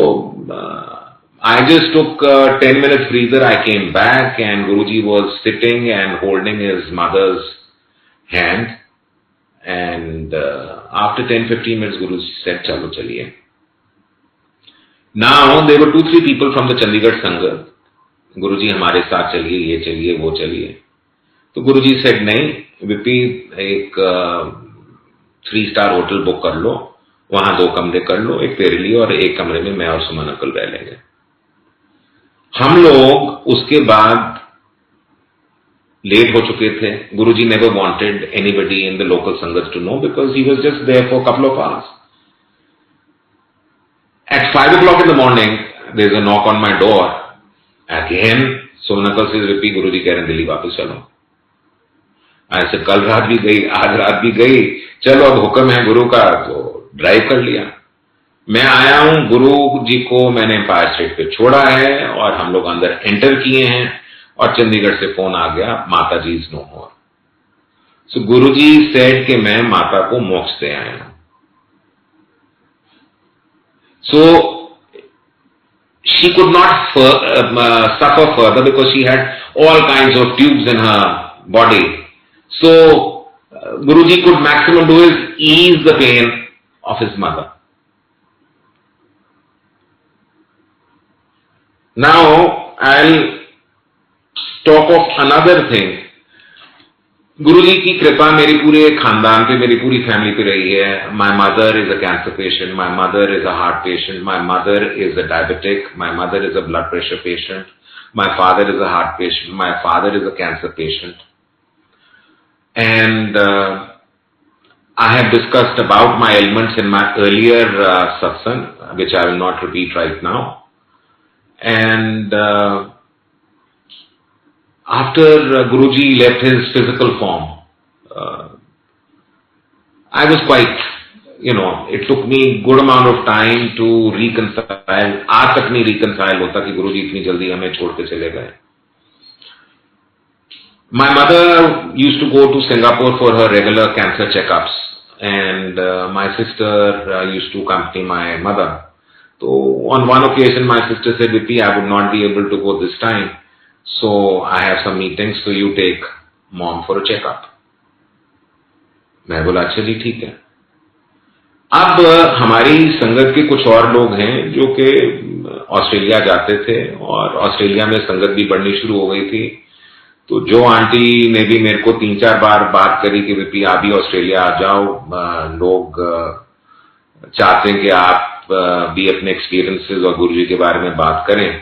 I just took a 10-minute breather. I came back and Guruji was sitting and holding his mother's hand. And after 10-15 minutes, Guruji said, "Chalo, chaliye." Now there were 2-3 people from the Chandigarh Sangha. Guruji हमारे साथ चलिए, ये चलिए, वो चलिए. तो गुरुजी said, नहीं VP, एक 3-star होटल बुक कर लो, वहां 2 कमरे कर लो, एक तेरे लिए और एक कमरे में मैं और सुमन अंकल रह लेंगे. हम लोग उसके बाद लेट हो चुके थे. गुरुजी never wanted anybody in the local sanghas to know because he was just there for a couple of hours. At 5 o'clock in the morning, there is a knock on my door. Again, Suman uncle says, "Vipi, Guruji कह रहे हैं दिल्ली वापस चलो." ऐसे कल रात भी गई, आज रात भी गई, चलो अब हुक्म है गुरु का तो ड्राइव कर लिया। मैं आया हूं, गुरु जी को मैंने एम्पायर स्टेट पे छोड़ा है और हम लोग अंदर एंटर किए हैं और चंडीगढ़ से फोन आ गया, माता जी is no more. So Guru ji said कि मैं माता को मोक्ष दे आया हूं। सो she could not suffer further because she had all kinds of tubes in her body. So Guruji could maximum do is ease the pain of his mother. Now I'll talk of another thing. गुरुजी की कृपा मेरी पूरे खानदान पे, मेरी पूरी family पे रही है। My mother is a cancer patient, my mother is a heart patient, my mother is a diabetic, my mother is a blood pressure patient, my father is a heart patient, my father is a cancer patient. And I have discussed about my ailments in my earlier satsang which I will not repeat right now. And after Guruji left his physical form, I was quite, it took me good amount of time to reconcile. आज तक नहीं reconcile होता कि गुरुजी इतनी जल्दी हमें छोड़ के चले गए। My mother used to go to Singapore for her regular cancer checkups, and my sister used to accompany my mother. So on one occasion, my sister said, "Vipi, I would not be able to go this time. So I have some meetings, so you take mom for a checkup." मैं बोला अच्छा जी ठीक है। अब हमारी संगत के कुछ और लोग हैं जो कि ऑस्ट्रेलिया जाते थे और ऑस्ट्रेलिया में संगत भी बढ़नी शुरू हो गई थी। तो जो आंटी ने भी मेरे को 3-4 बार बात करी कि विपी आप भी ऑस्ट्रेलिया आ जाओ, लोग चाहते हैं कि आप भी अपने एक्सपीरियंसेस और गुरुजी के बारे में बात करें।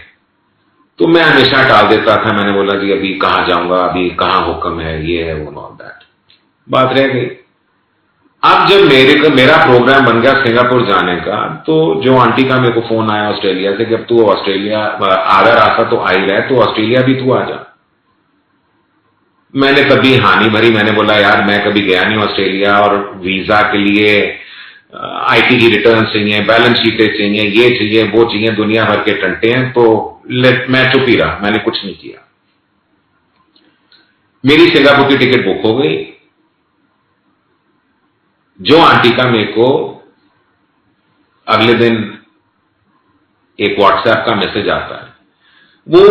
तो मैं हमेशा टाल देता था। मैंने बोला जी अभी कहाँ जाऊंगा, अभी कहाँ हुक्म है, ये है वो, ऑल दैट बात रह गई। अब जब मेरा प्रोग्राम बन गया सिंगापुर जाने का, तो जो आंटी का मेरे को फोन आया ऑस्ट्रेलिया से कि अब तू ऑस्ट्रेलिया अगर आता तो आई रहे, तो ऑस्ट्रेलिया भी तू आ जा। मैंने कभी हाँ नहीं भरी। मैंने बोला यार मैं कभी गया नहीं ऑस्ट्रेलिया और वीजा के लिए आईटी की रिटर्न चाहिए, बैलेंस शीटें चाहिए, ये चाहिए वो चाहिए, दुनिया भर के टंटे हैं। तो मैं चुप ही रहा, मैंने कुछ नहीं किया। मेरी सिंगापुर की टिकट बुक हो गई। जो आंटी का मेरे को अगले दिन एक व्हाट्सएप का मैसेज आता है, वो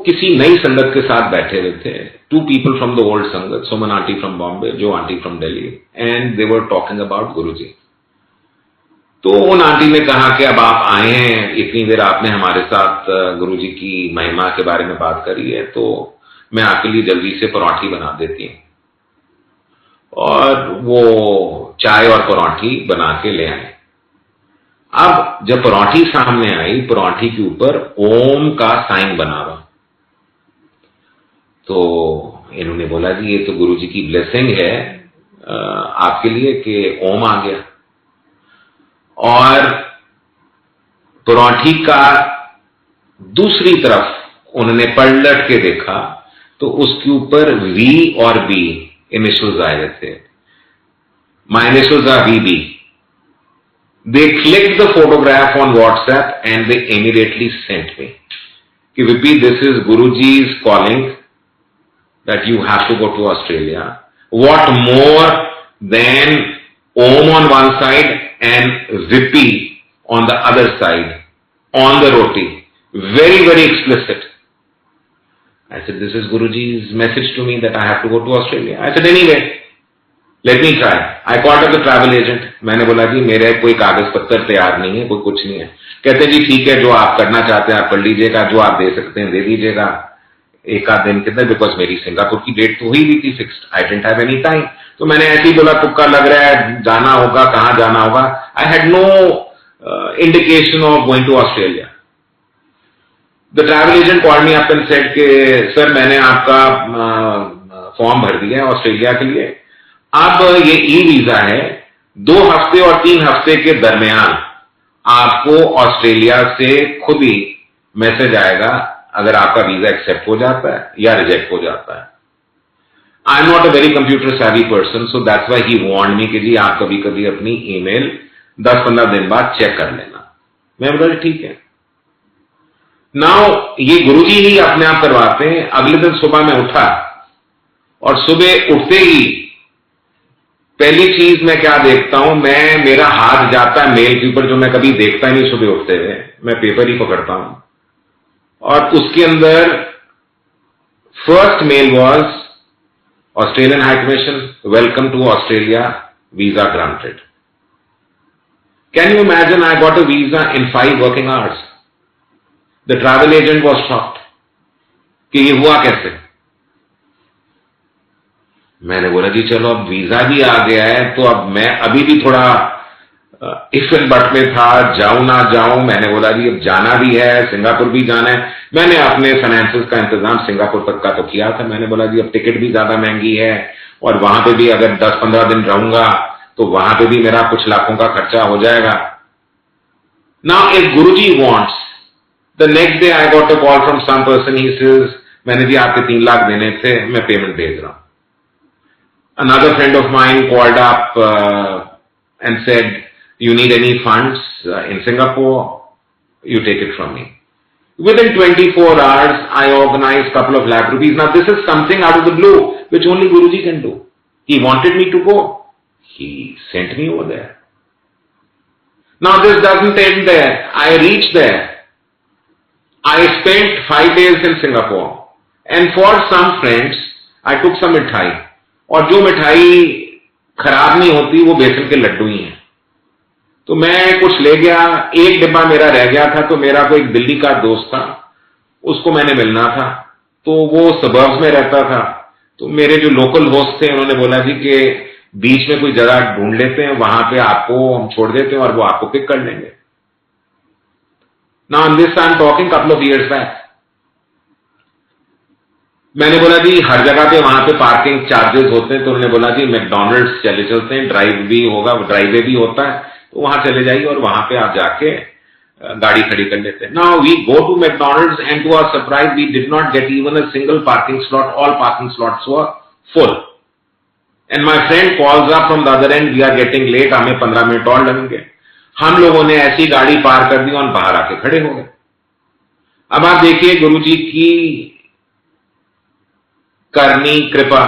किसी नई संगत के साथ बैठे हुए थे। 2 people फ्रॉम द ओल्ड संगत, सुमन आंटी फ्रॉम बॉम्बे, जो auntie from Delhi, and they were talking about Guruji. तो उन आंटी ने कहा कि अब आप आए हैं, इतनी देर आपने हमारे साथ गुरुजी की महिमा के बारे में बात करी है, तो मैं आपके लिए जल्दी से पराठी बना देती हूं। और वो चाय और पराठी बना के ले आए। अब जब पराठी सामने आई, पराठी के ऊपर ओम का साइन बना हुआ। तो इन्होंने बोला जी ये तो गुरुजी की ब्लेसिंग है आपके लिए कि ओम आ गया। और पराठी का दूसरी तरफ उन्होंने पलट के देखा तो उसके ऊपर वी और बी इनिशियल्स आए थे। My initials are VB. They clicked the photograph on WhatsApp and they immediately sent me कि VP this is Guruji's calling that you have to go to Australia. What more than Om on one side and Vipi on the other side, on the roti. Very, very explicit. I said, this is Guruji's message to me that I have to go to Australia. I said, anyway, let me try. I called up the travel agent. मैंने बोला जी मेरे कोई कागज पत्तर तैयार नहीं है, कोई कुछ नहीं है। कहते जी ठीक है, जो आप करना चाहते हैं आप कर लीजिएगा, जो आप दे सकते हैं दे दीजिएगा। एक आध दिन के अंदर, बिकॉज मेरी सिंगापुर की डेट तो हुई भी थी fixed, I didn't have any time. तो मैंने ऐसे ही बोला तुक्का लग रहा है, जाना होगा, कहां जाना होगा। I had no indication of going to Australia. The travel agent called me up and said कि सर मैंने आपका फॉर्म भर दिया है ऑस्ट्रेलिया के लिए। अब ये ई वीजा है, 2 हफ्ते और 3 हफ्ते के दरमियान आपको ऑस्ट्रेलिया से खुद ही मैसेज आएगा अगर आपका वीजा एक्सेप्ट हो जाता है या रिजेक्ट हो जाता है। I am not a very computer savvy person, so that's why he warned me कि जी आप कभी कभी अपनी ईमेल 10-15 दिन बाद चेक कर लेना। मैं बोला ठीक है। नाउ ये गुरुजी ही अपने आप करवाते हैं। अगले दिन सुबह मैं उठा और सुबह उठते ही पहली चीज मैं क्या देखता हूं, मेरा हाथ जाता है मेल के ऊपर, जो मैं कभी देखता ही नहीं सुबह उठते हुए। मैं पेपर ही पकड़ता हूं और उसके अंदर first mail was Australian high commission, welcome to Australia, visa granted. Can you imagine, I got a visa in 5 working hours. The travel agent was shocked कि ये हुआ कैसे। मैंने बोला जी चलो अब वीजा भी आ गया है, तो अब मैं अभी भी थोड़ा इफ एंड बट में था, जाऊं ना जाऊं। मैंने बोला जी अब जाना भी है, सिंगापुर भी जाना है। मैंने अपने फाइनेंसेस का इंतजाम सिंगापुर तक का तो किया था। मैंने बोला जी अब टिकट भी ज्यादा महंगी है और वहां पे भी अगर 10-15 दिन रहूंगा तो वहां पे भी मेरा कुछ लाखों का खर्चा हो जाएगा। Now if Guruji wants, the next day I got a call from some person, he says मैंने जी आपके 3 लाख देने थे, मैं पेमेंट भेज रहा हूं। Another friend of mine called up and said, you need any funds in Singapore, you take it from me. Within 24 hours, I organized a couple of lakh rupees. Now this is something out of the blue, which only Guruji can do. He wanted me to go. He sent me over there. Now this doesn't end there. I reached there. I spent 5 days in Singapore. And for some friends, I took some mithai. और जो मिठाई खराब नहीं होती वो बेसन के लड्डू ही हैं। तो मैं कुछ ले गया, एक डिब्बा मेरा रह गया था, तो मेरा कोई दिल्ली का दोस्त था, उसको मैंने मिलना था, तो वो सबर्ब्स में रहता था। तो मेरे जो लोकल होस्ट थे उन्होंने बोला जी कि बीच में कोई जगह ढूंढ लेते हैं, वहां पे आपको हम छोड़ देते हैं और वो आपको पिक कर लेंगे। Now this I am talking couple of years back. मैंने बोला जी हर जगह पे वहां पे पार्किंग चार्जेस होते हैं, तो उन्होंने बोला जी मैकडॉनल्ड्स चले चलते हैं, ड्राइव भी होगा, ड्राइवे भी होता है, तो वहां चले जाइए और वहां पे आप जाके गाड़ी खड़ी कर लेते हैं। Now we go to McDonald's and to our surprise we did not get even a single parking slot, all parking slots were full. And my friend calls up from the other end, we are getting late, हमें 15 minute और लगेंगे। हम लोगों ने ऐसी गाड़ी पार कर दी और बाहर आके खड़े हो गए। अब आप देखिए गुरुजी की करनी कृपा।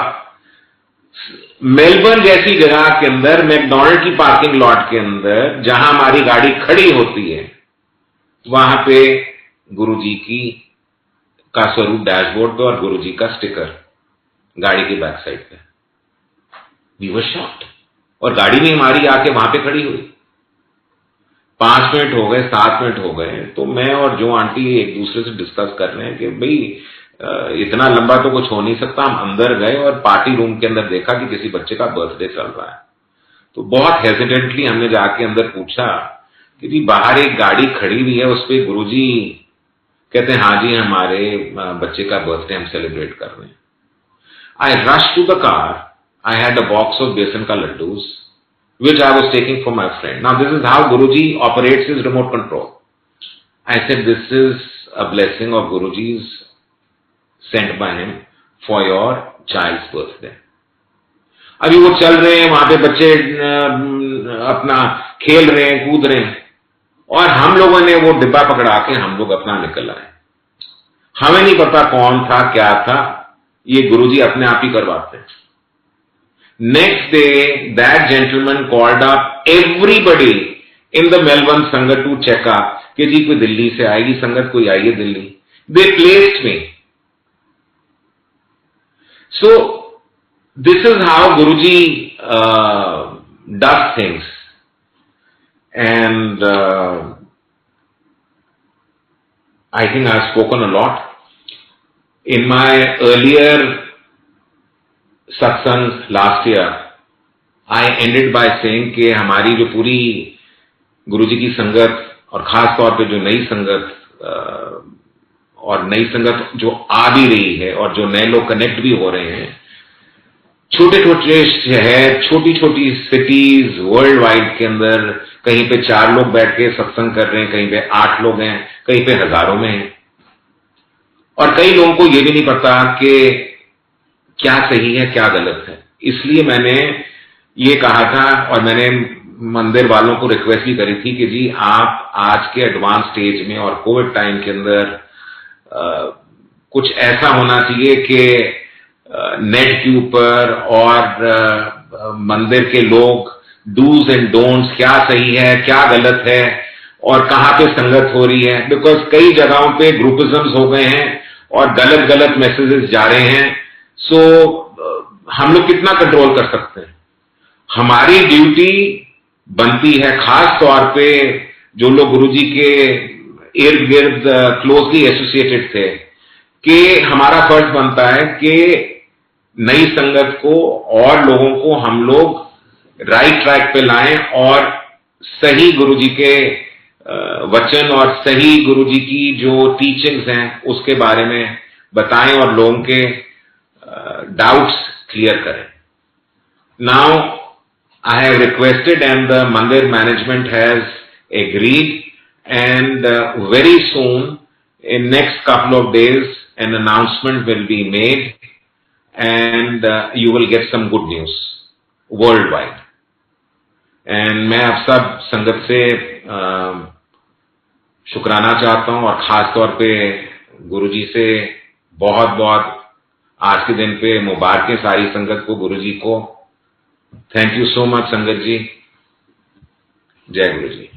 मेलबर्न जैसी जगह के अंदर, मैकडॉनल्ड की पार्किंग लॉट के अंदर जहां हमारी गाड़ी खड़ी होती है, वहां पे गुरुजी की का स्वरूप डैशबोर्ड पे और गुरुजी का स्टिकर गाड़ी की बैक साइड पे। We were shocked. और गाड़ी भी हमारी आके वहां पे खड़ी हुई। 5 मिनट हो गए, 7 मिनट हो गए, तो मैं और जो आंटी एक दूसरे से डिस्कस कर रहे हैं कि भाई इतना लंबा तो कुछ हो नहीं सकता। हम अंदर गए और पार्टी रूम के अंदर देखा कि किसी बच्चे का बर्थडे चल रहा है। तो बहुत हेजिटेंटली हमने जाके अंदर पूछा कि जी बाहर एक गाड़ी खड़ी हुई है, उस पर गुरुजी कहते हैं हाँ जी हमारे बच्चे का बर्थडे हम सेलिब्रेट कर रहे हैं। I rush to the car, I had a box of बेसन का laddus which I was taking for my friend. Now this is how Guruji operates his remote control. I said this is a blessing of Guruji's sent by him for your child's birthday. अभी वो चल रहे हैं, वहां पे बच्चे अपना खेल रहे हैं, कूद रहे हैं, और हम लोगों ने वो डिब्बा पकड़ा के हम लोग अपना निकल आए। हमें नहीं पता कौन था क्या था, ये गुरुजी अपने आप ही करवाते हैं। Next day, that gentleman called up everybody in the Melbourne Sangat to check up कि जी कोई दिल्ली से आएगी संगत, कोई आई है Delhi. They placed me. So this is how Guruji does things, and I think I've spoken a lot in my earlier सत्संग last year. I ended by saying कि हमारी जो पूरी गुरुजी की संगत और खास तौर पे जो नई संगत और नई संगत जो आ भी रही है और जो नए लोग कनेक्ट भी हो रहे हैं, छोटे छोटे शहर, छोटी छोटी सिटीज वर्ल्ड वाइड के अंदर कहीं पे 4 लोग बैठ के सत्संग कर रहे हैं, कहीं पे 8 लोग हैं, कहीं पे हजारों में हैं। और कई लोगों को यह भी नहीं पता कि क्या सही है क्या गलत है। इसलिए मैंने ये कहा था और मैंने मंदिर वालों को रिक्वेस्ट भी करी थी कि जी आप आज के एडवांस स्टेज में और कोविड टाइम के अंदर कुछ ऐसा होना चाहिए कि नेट के ऊपर और मंदिर के लोग डूज एंड डोंट्स, क्या सही है क्या गलत है और कहां पे संगत हो रही है, बिकॉज कई जगहों पे ग्रुपिज्म्स हो गए हैं और गलत गलत मैसेजेस जा रहे हैं। सो हम लोग कितना कंट्रोल कर सकते हैं। हमारी ड्यूटी बनती है, खास तौर पे जो लोग गुरुजी के इर्द गिर्द क्लोजली एसोसिएटेड थे, कि हमारा फर्ज बनता है कि नई संगत को और लोगों को हम लोग राइट ट्रैक पे लाएं और सही गुरुजी के वचन और सही गुरुजी की जो टीचिंग्स हैं उसके बारे में बताएं और लोगों के डाउट्स क्लियर करें। Now I have requested and the Mandir management has agreed, and very soon, in next couple of days, an announcement will be made and you will get some good news worldwide. And मैं आप सब संगत से शुक्राना चाहता हूं और खास तौर पे गुरुजी से बहुत बहुत आज के दिन पे मुबारकें सारी संगत को, गुरुजी को। थैंक यू सो मच संगत जी। जय गुरु जी।